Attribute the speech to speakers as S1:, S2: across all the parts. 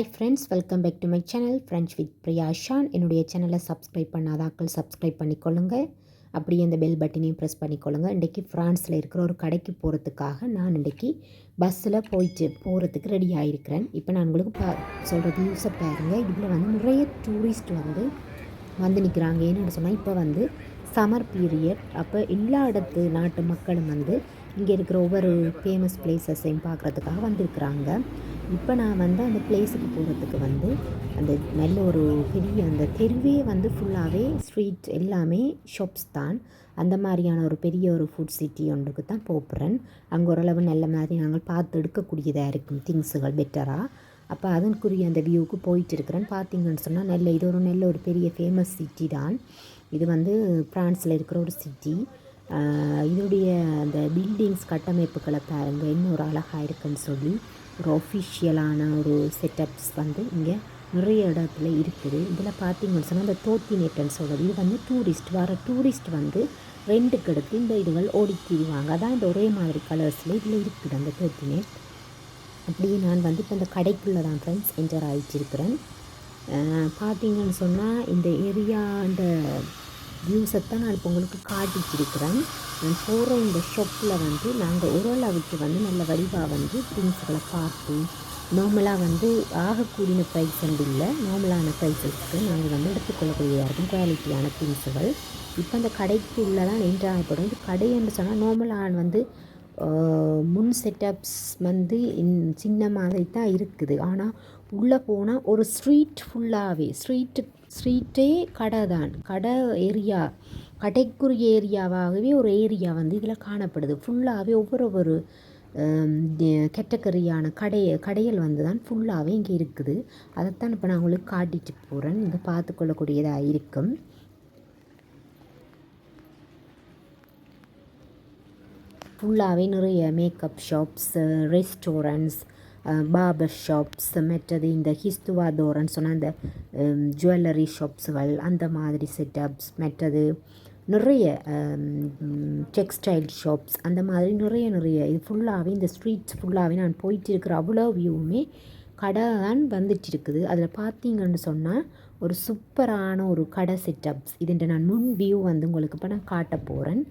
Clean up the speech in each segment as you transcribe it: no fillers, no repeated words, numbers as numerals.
S1: Hi friends, welcome back to my channel friends with Priya Shan. என்னுடைய சேனலை subscribe பண்ணாதாக்கள் subscribe பண்ணிக்கொள்ளுங்க. அப்படியே அந்த பெல் பட்டனையும் ப்ரெஸ் பண்ணிக்கொள்ளுங்க. இன்றைக்கி ஃப்ரான்ஸில் இருக்கிற ஒரு கடைக்கு போகிறதுக்காக நான் இன்றைக்கி பஸ்ஸில் போகிறதுக்கு ரெடி ஆகிருக்கிறேன். இப்போ நான் உங்களுக்கு சொல்கிற வியூஸை பாருங்கள். இதில் வந்து நிறைய டூரிஸ்ட் வந்து நிற்கிறாங்க. என்னென்னு சொன்னால் இப்போ வந்து சம்மர் பீரியட். அப்போ எல்லா நாட்டு மக்களும் வந்து இங்கே இருக்கிற ஒவ்வொரு ஃபேமஸ் பிளேசஸையும் பார்க்குறதுக்காக வந்திருக்கிறாங்க. இப்போ நான் வந்து அந்த பிளேஸுக்கு போகிறதுக்கு வந்து அந்த நல்ல ஒரு பெரிய அந்த தெருவே வந்து ஃபுல்லாகவே ஸ்ட்ரீட் எல்லாமே ஷாப்ஸ் தான். அந்த மாதிரியான ஒரு பெரிய ஒரு ஃபுட் சிட்டி ஒன்றுக்கு தான் போகிறேன். அங்கே ஓரளவு நல்ல மாதிரி நாங்கள் பார்த்து எடுக்கக்கூடியதாக இருக்கும் திங்ஸுகள் பெட்டராக. அப்போ அதற்குரிய அந்த வியூவுக்கு போயிட்டு இருக்கிறேன். பார்த்திங்கன்னு சொன்னால் இது ஒரு நல்ல ஒரு பெரிய ஃபேமஸ் சிட்டி தான். இது வந்து ஃப்ரான்ஸில் இருக்கிற ஒரு சிட்டி. இதனுடைய அந்த பில்டிங்ஸ் கட்டமைப்புகளை பாருங்கள், இன்னும் ஒரு அழகாக இருக்குன்னு சொல்லி ஒரு ஒஃபிஷியலான ஒரு செட்டப்ஸ் வந்து இங்கே நிறைய இடத்துல இருக்குது. இதில் பார்த்திங்கன்னு சொன்னால் அந்த தோத்தினேட்டன்னு சொல்கிறது, இது வந்து டூரிஸ்ட் வந்து ரெண்டுக்கு எடுத்து இந்த இதுகள் ஓடிக்கிடுவாங்க. அதான் இந்த ஒரே மாதிரி கலர்ஸில் இதில் இருக்குது அந்த தோத்தினேட். அப்படியே நான் வந்து இப்போ இந்த கடைக்குள்ளே தான் ஃப்ரெண்ட்ஸ் என்டர் ஆகிட்டிருக்கிறேன். பார்த்திங்கன்னு சொன்னால் இந்த ஏரியாண்ட வியூஸை தான் நான் இப்போ உங்களுக்கு காட்டிச்சிருக்கிறேன். நான் போகிற இந்த ஷாப்பில் வந்து நாங்கள் ஓரளவுக்கு வந்து நல்ல வடிவாக வந்து திங்ஸ்களை பார்த்து நார்மலாக வந்து ஆகக்கூடிய ப்ரைஸ் வந்து இல்லை, நார்மலான ப்ரைஸஸ்க்கு நாங்கள் வந்து எடுத்துக்கொள்ளக்கூடியதாக இருக்கும் குவாலிட்டியான திங்ஸுகள். இப்போ அந்த கடைக்குள்ளே தான் என்ட்ரு ஆகப்படும். இது கடைன்னு சொன்னால் நார்மலான வந்து முன் செட்டப்ஸ் வந்து சின்ன மாதிரி தான் இருக்குது. ஆனால் உள்ளே போனால் ஒரு ஸ்ட்ரீட் ஃபுல்லாகவே ஸ்ட்ரீட்டே கடை தான். கடை ஏரியா, கடைக்குரிய ஏரியாவாகவே ஒரு ஏரியா வந்து இதில் காணப்படுது. ஃபுல்லாகவே ஒவ்வொரு கேட்டகரியான கடைகள் வந்து தான் ஃபுல்லாகவே இங்கே இருக்குது. அதைத்தான் இப்போ நான் உங்களுக்கு காட்டிட்டு போகிறேன். இங்கே பார்த்து கொள்ளக்கூடியதாக இருக்கும். ஃபுல்லாகவே நிறைய makeup shops, restaurants, barber shops, மற்றது இந்த ஹிஸ்துவாதோரன்னு சொன்னால் இந்த ஜுவல்லரி ஷாப்ஸுகள், அந்த மாதிரி செட்டப்ஸ், மற்றது நிறைய டெக்ஸ்டைல் ஷாப்ஸ், அந்த மாதிரி நிறைய இது ஃபுல்லாகவே இந்த ஸ்ட்ரீட்ஸ் ஃபுல்லாகவே நான் போயிட்டு இருக்கிற அவ்வளோ வியூவுமே கடை தான் வந்துட்டு இருக்குது. அதில் பார்த்தீங்கன்னு சொன்னால் ஒரு சூப்பரான ஒரு கடை செட்டப்ஸ். இதுன்ற நான் முன் வியூ வந்து உங்களுக்கு இப்போ நான் காட்ட போகிறேன்.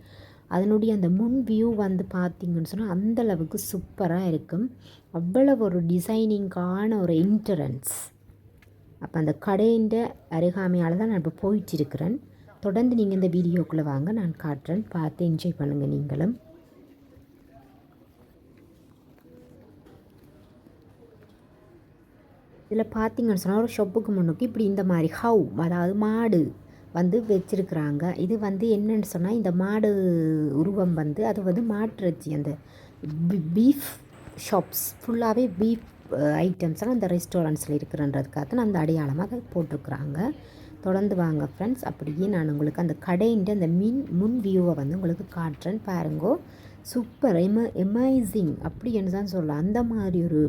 S1: அதனுடைய அந்த முன் வியூ வந்து பார்த்திங்கன்னு சொன்னால் அந்தளவுக்கு சூப்பராக இருக்கும். அவ்வளவு ஒரு டிசைனிங்கான ஒரு என்ட்ரன்ஸ். அப்போ அந்த கடையின் அருகாமையால் தான் நான் இப்போ போயிட்டுருக்கிறேன். தொடர்ந்து நீங்கள் இந்த வீடியோக்குள்ளே வாங்க, நான் காட்டுறேன். பார்த்து என்ஜாய் பண்ணுங்கள் நீங்களும். இதில் பார்த்திங்கன்னு சொன்னால் ஒரு ஷாப்புக்கு முன்னுக்கு இப்படி இந்த மாதிரி அதாவது மாடு வந்து வச்சுருக்குறாங்க. இது வந்து என்னன்னு சொன்னால் இந்த மாடு உருவம் வந்து அது வந்து மாட்டிறைச்சி அந்த பீஃப் ஷாப்ஸ் ஃபுல்லாகவே பீஃப் ஐட்டம்ஸ்லாம் அந்த ரெஸ்டாரண்ட்ஸில் இருக்கிறன்றதுக்காக தான் அந்த அடையாளமாக அதை போட்டிருக்குறாங்க. தொடர்ந்து வாங்க ஃப்ரெண்ட்ஸ். அப்படியே நான் உங்களுக்கு அந்த கடைன்ற அந்த முன் வியூவை வந்து உங்களுக்கு காட்டுறேன். பாருங்கோ, சூப்பர் எமேசிங் அப்படின்னு தான் சொல்லலாம். அந்த மாதிரி ஒரு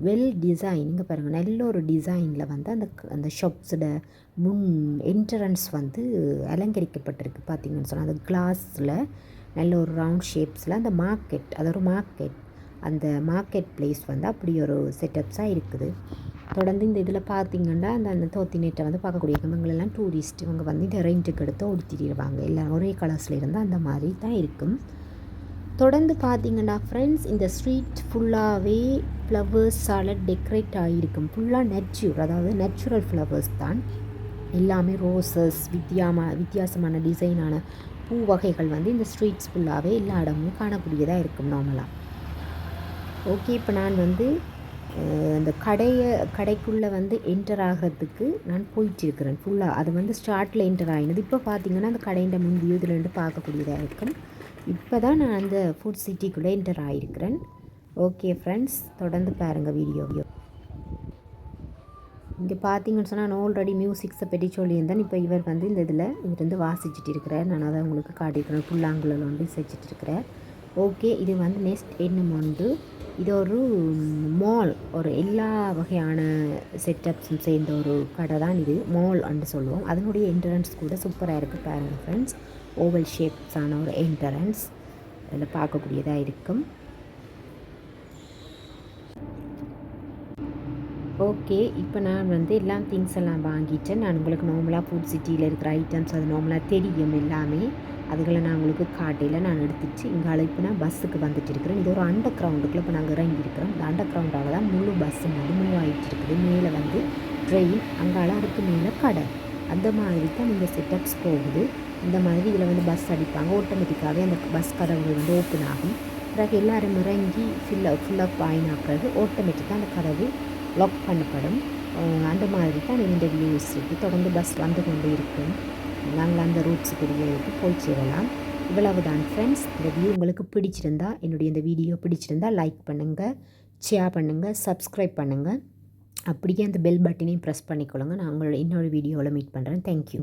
S1: வெல் டிசைன். இங்கே பாருங்கள், நல்ல ஒரு டிசைனில் வந்து அந்த ஷாப்ஸோட முன் என்ட்ரன்ஸ் வந்து அலங்கரிக்கப்பட்டிருக்கு. பார்த்திங்கன்னு சொன்னால் அந்த கிளாஸில் நல்ல ஒரு ரவுண்ட் ஷேப்ஸில் அந்த மார்க்கெட் அந்த மார்க்கெட் பிளேஸ் வந்து அப்படி ஒரு செட்டப்ஸாக இருக்குது. தொடர்ந்து இந்த இதில் பார்த்திங்கன்னா அந்த தோத்தினேட்டை வந்து பார்க்கக்கூடிய இவங்களெல்லாம் டூரிஸ்ட் இவங்க வந்து இதை ரெண்ட்டுக்கு எடுத்து ஓடித்திடுவாங்க. எல்லாம் ஒரே கலர்ஸில் இருந்தால் அந்த மாதிரி தான் இருக்கும். தொடர்ந்து பார்த்திங்கன்னா ஃப்ரெண்ட்ஸ், இந்த ஸ்ட்ரீட் ஃபுல்லாகவே ஃப்ளவர்ஸால் டெக்கரேட் ஆகியிருக்கும். ஃபுல்லாக அதாவது நேச்சுரல் ஃப்ளவர்ஸ் தான். எல்லாமே ரோசஸ், வித்தியாசமான டிசைனான பூ வகைகள் வந்து இந்த ஸ்ட்ரீட்ஸ் ஃபுல்லாகவே எல்லா இடமும் காணக்கூடியதாக இருக்கும் நார்மலாக. ஓகே, இப்போ நான் வந்து அந்த கடைக்குள்ளே வந்து என்டர் ஆகிறதுக்கு நான் போயிட்டுருக்கிறேன். ஃபுல்லாக அது வந்து ஸ்டார்ட்டில் என்டர் ஆகினது. இப்போ பார்த்திங்கன்னா அந்த கடையின் முந்தைய இதில் பார்க்கக்கூடியதாக இருக்கும். இப்போ தான் நான் அந்த ஃபுட் சிட்டிக்குள்ளே என்டர் ஆகிருக்கிறேன். ஓகே ஃப்ரெண்ட்ஸ், தொடர்ந்து பாருங்கள் வீடியோ. இங்கே பார்த்திங்கன்னு சொன்னால் நான் ஆல்ரெடி மியூசிக்ஸை பற்றி சொல்லியிருந்தேன். இப்போ இவர் வந்து இந்த இருந்து வாசிச்சுட்டு இருக்கிறார். நான் அதை உங்களுக்கு காட்டியிருக்கிறேன். புல்லாங்குழல் ஒன்று செஞ்சுட்டு இருக்கிறேன். ஓகே, இது வந்து நெக்ஸ்ட் என்னும் ஒன்று. இது ஒரு மால், ஒரு எல்லா வகையான செட்டப்ஸும் சேர்ந்த ஒரு கடை தான் இது. மால் என்று சொல்லுவோம். அதனுடைய என்ட்ரன்ஸ் கூட சூப்பராக இருக்குது. பாருங்கள் ஃப்ரெண்ட்ஸ், ஓவல் ஷேப்ஸான ஒரு என்ட்ரன்ஸ் அதில் பார்க்கக்கூடியதாக இருக்கும். ஓகே. இப்போ நான் வந்து எல்லாம் திங்ஸ் எல்லாம் வாங்கிட்டேன். நான் உங்களுக்கு நார்மலாக ஃபுட் சிட்டியில் இருக்கிற ஐட்டம்ஸ் அது நார்மலாக தெரியும் எல்லாமே. அதுகளை நான் உங்களுக்கு காட்டையில் நான் எடுத்துட்டு இங்கால இப்போ நான் பஸ்ஸுக்கு வந்துட்டு இருக்கிறேன். இது ஒரு அண்டர் கிரவுண்டுக்குள்ளே இப்போ நாங்கள் இறங்கியிருக்கிறோம். இந்த அண்டர் கிரவுண்டால் தான் முழு பஸ்ஸும் வந்து மூவ் ஆகிட்டு இருக்குது. மேலே வந்து ட்ரெயின், அங்கால அதுக்கு மேலே கடை. அந்த மாதிரி தான் இந்த செட்டப்ஸ் போகுது. இந்த மாதிரி இதில் வந்து பஸ் அடிப்பாங்க. ஆட்டோமேட்டிக்காகவே அந்த பஸ் கதவுகள் வந்து ஓப்பன் ஆகும். பிறகு எல்லோரும் இறங்கி ஃபுல்லாக ஆயினா பிறகு ஆட்டோமேட்டிக்காக அந்த கதவு லாக் பண்ணப்படும். அந்த மாதிரி தான் இந்த வியூஸ் இருக்குது. தொடர்ந்து பஸ் வந்து கொண்டு இருக்கும். நாங்கள் அந்த ரூட்ஸுக்குரிய போய் சேரலாம். இவ்வளவுதான் ஃப்ரெண்ட்ஸ். இந்த வியூ உங்களுக்கு பிடிச்சிருந்தா, என்னுடைய இந்த வீடியோ பிடிச்சிருந்தா லைக் பண்ணுங்கள், ஷேர் பண்ணுங்கள், சப்ஸ்கிரைப் பண்ணுங்கள். அப்படியே அந்த பெல் பட்டனையும் ப்ரெஸ் பண்ணிக்கொள்ளுங்க. நான் உங்களோட இன்னொரு வீடியோவில் மீட் பண்ணுறேன். தேங்க்யூ.